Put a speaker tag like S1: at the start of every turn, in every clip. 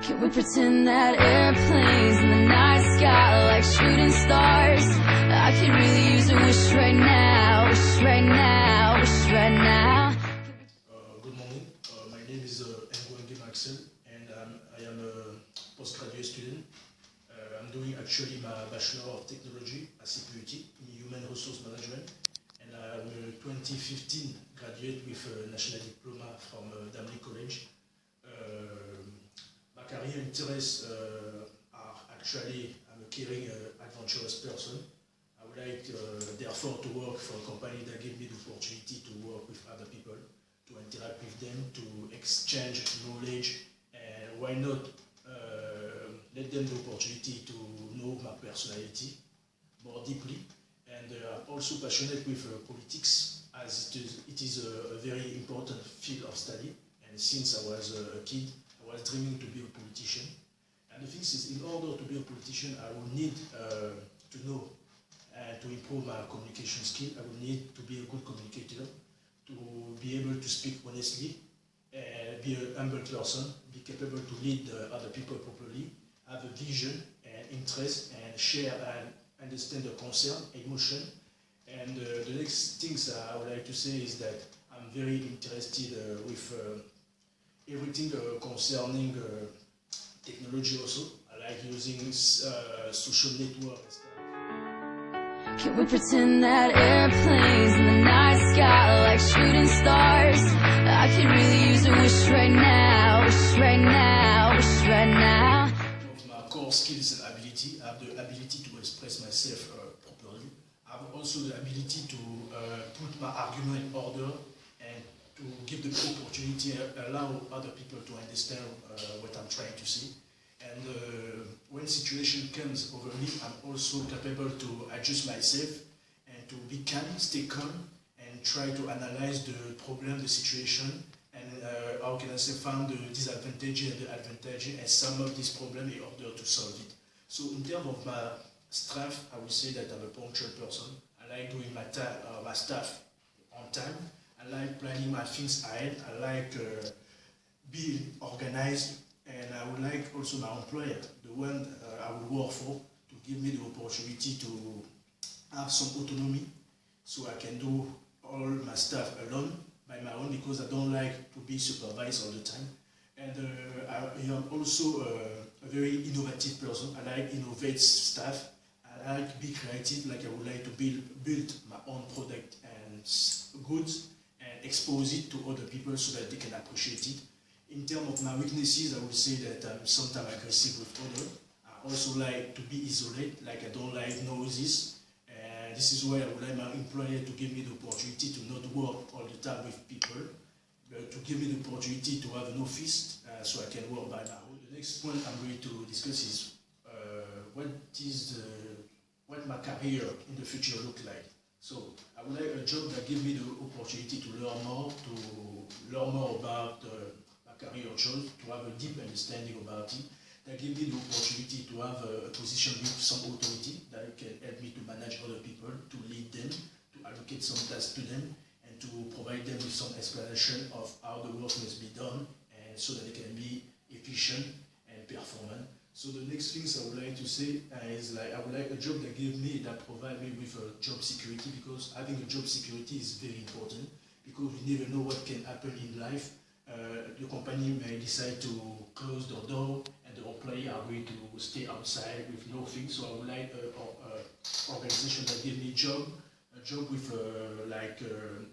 S1: Can we pretend that airplanes in the night sky like shooting stars? I could really use a wish right now, wish right now, wish right now.
S2: Good morning. My name is Nguyen Axel, and I am a postgraduate student. I'm doing actually my Bachelor of Technology at CPUT in Human Resource Management, and I'm a 2015 graduate with a national diploma from Damley College. My career interests are actually, I'm a caring, adventurous person. I would like, therefore, to work for a company that gives me the opportunity to work with other people, to interact with them, to exchange knowledge, and why not let them the opportunity to know my personality more deeply. And I'm also passionate with politics, as it is a very important field of study. And since I was a kid, I was dreaming to be a politician. And the thing is, in order to be a politician, I will need to know and to improve my communication skill. I will need to be a good communicator, to be able to speak honestly, be a humble person, be capable to lead other people properly, have a vision and interest, and share and understand the concern, emotion. And the next things I would like to say is that I'm very interested with everything concerning technology also. I like using social networks.
S1: Can we pretend that airplanes in the night sky like shooting stars? I could really use a wish right now, wish right now, wish right now.
S2: Of my core skills and ability, I have the ability to express myself properly. I have also the ability to put my argument in order and to give the opportunity and allow other people to understand what I'm trying to say. And when situation comes over me, I'm also capable to adjust myself and to be calm, stay calm, and try to analyze the problem, the situation, and how can I say, find the disadvantage and the advantage and sum up this problem in order to solve it. So in terms of my strength, I would say that I'm a punctual person. I like doing my stuff on time. I like planning my things ahead. I like being organized. And I would like also my employer, the one I will work for, to give me the opportunity to have some autonomy so I can do all my stuff alone, by my own, because I don't like to be supervised all the time. And I am also a very innovative person. I like innovate stuff. I like to be creative, like I would like to build my own product and goods and expose it to other people so that they can appreciate it. In terms of my weaknesses, I would say that I'm sometimes aggressive with others. I also like to be isolated, like I don't like noises. And this is why I would like my employer to give me the opportunity to not work all the time with people, but to give me the opportunity to have an office so I can work by my own. The next point I'm going to discuss is what my career in the future look like. So I would like a job that gives me the opportunity to learn more about career choice, to have a deep understanding about it, that gives me the opportunity to have a position with some authority that can help me to manage other people, to lead them, to allocate some tasks to them, and to provide them with some explanation of how the work must be done, and so that they can be efficient and performant. So the next things I would like to say is like I would like a job that provide me with a job security, because having a job security is very important, because we never know what can happen in life. The company may decide to close the door and the employee are going to stay outside with nothing. So I would like an organization that gives me a job with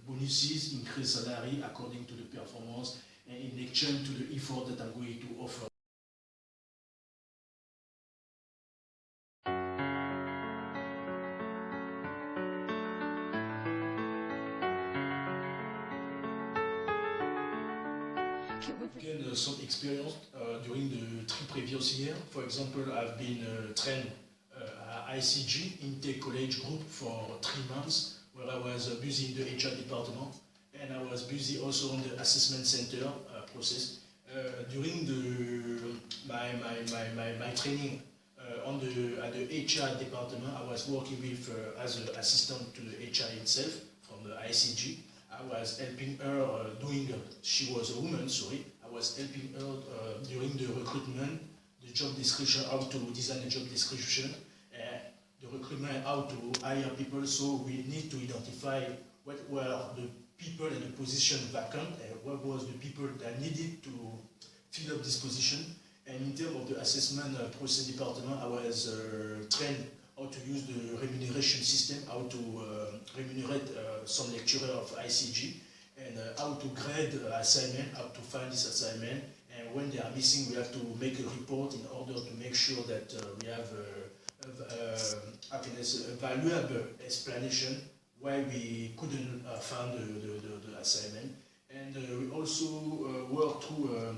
S2: bonuses, increased salary according to the performance, and in exchange to the effort that I'm going to offer. Gained some experience during the 3 previous years. For example, I've been trained at ICG, Intake College Group, for 3 months, where I was busy in the HR department, and I was busy also on the assessment center process. During my training at the HR department, I was working with as an assistant to the HR itself from the ICG. I was helping her she was a woman, sorry. I was helping her during the recruitment, the job description, how to design the job description, the recruitment, how to hire people. So we need to identify what were the people in the position vacant and what was the people that needed to fill up this position. And in terms of the assessment process department, I was trained how to use the remuneration system, how to remunerate some lecturer of ICG, and how to grade assignment, how to find this assignment. And when they are missing, we have to make a report in order to make sure that we have a valuable explanation why we couldn't find the assignment. And we also work through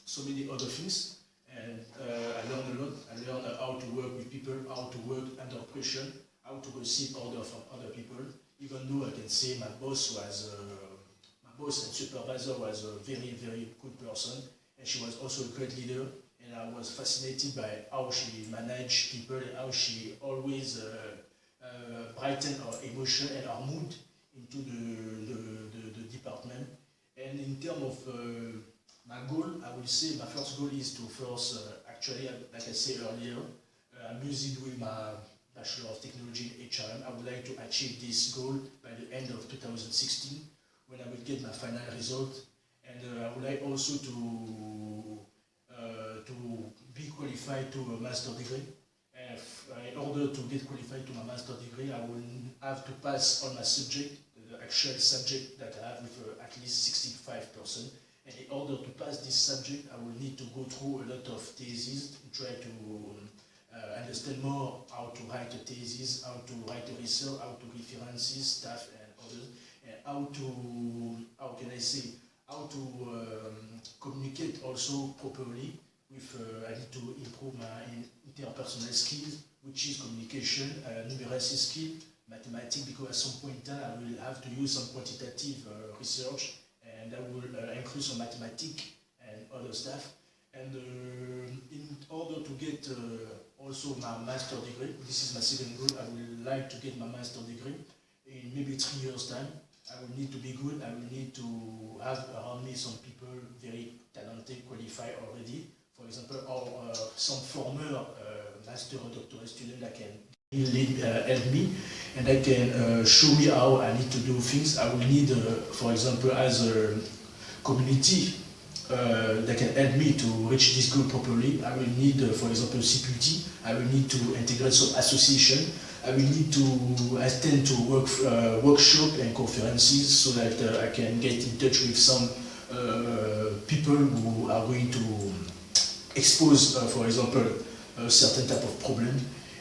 S2: so many other things. And I learned a lot. I learned how to work with people, how to work under pressure, how to receive orders from other people. Even though I can say my boss and supervisor was a very, very good person, and she was also a great leader. And I was fascinated by how she managed people and how she always brightened our emotion and our mood into the department. And in terms of my goal, I will say my first goal is to first, actually, like I said earlier, I'm busy doing my Bachelor of Technology in HRM. I would like to achieve this goal by the end of 2016, when I will get my final result. And I would like also to be qualified to a master degree. In order to get qualified to my master degree, I will have to pass on my subject, the actual subject that I have with at least 65%. And in order to pass this subject, I will need to go through a lot of theses to try to understand more how to write a thesis, how to write a research, how to references, staff and others, and how to communicate also properly. I need to improve my interpersonal skills, which is communication, numeracy skill, mathematics, because at some point in time I will have to use some quantitative research, and that will include some mathematics and other stuff. And in order to get also my master degree, this is my second goal, I would like to get my master degree in maybe 3 years' time. I will need to be good, I will need to have around me some people very talented, qualified already. For example, or some former master or doctoral student that can help me and that can show me how I need to do things. I will need, for example, as a community that can help me to reach this goal properly. I will need, for example, CPT. I will need to integrate some association. I will need to attend to workshops and conferences so that I can get in touch with some people who are going to expose, for example, a certain type of problem.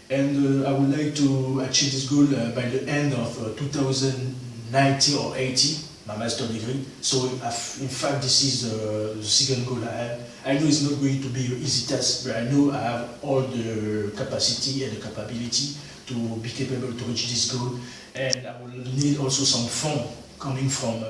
S2: And I would like to achieve this goal by the end of 2019 or 80, my master degree. So in fact, this is the second goal I have. I know it's not going to be an easy task, but I know I have all the capacity and the capability to be capable to reach this goal. And I will need also some funds coming from